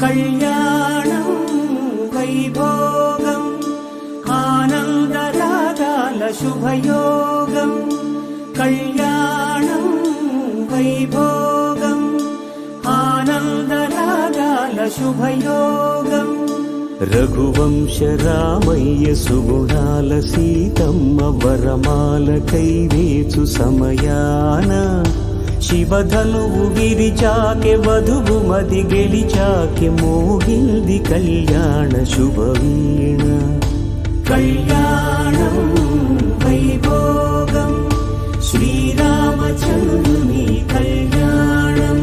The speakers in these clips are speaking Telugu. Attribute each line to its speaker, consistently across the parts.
Speaker 1: కళ్యాణం వైభోగం ఆనందరాగాల శుభయోగం కళ్యాణం వైభోగం ఆనందరాగాల శుభయోగం రఘువంశ రామయ్య సుగుణాల సీతమ్మ వరమాల కైవేచు సమయాన శివధనువు విరిచాకె వధువు మది గెలిచాకె మోగింది కళ్యాణ శుభవీణ కళ్యాణం వైభోగం శ్రీరామచంద్రుని కళ్యాణం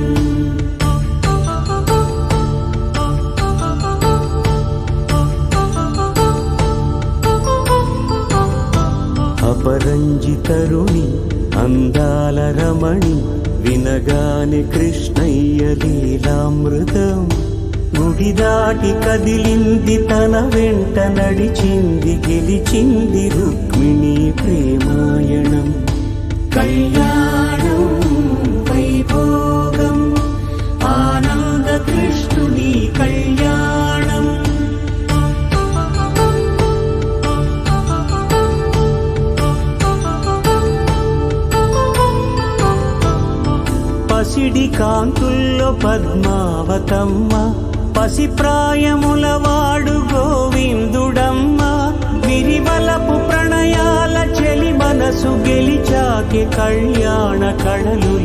Speaker 1: అపరంజి తరుణి అందాల రమణి వినగానే కృష్ణయ్య లీలామృతం గుడి దాటి కదిలింది తన వెంట నడిచింది గెలిచింది రుక్మిణి ప్రేమాయణం కళ్యాణం వైభోగం ఆనంద కృష్ణుని కళ్యాణం పసిడి కాంతుల్లో పద్మావతమ్మ పసిప్రాయముల వాడు గోవిందుడమ్మ విరివలపు ప్రణయాల చెలి మనసు గెలిచాకి కళ్యాణ కళలులికినాడమ్మ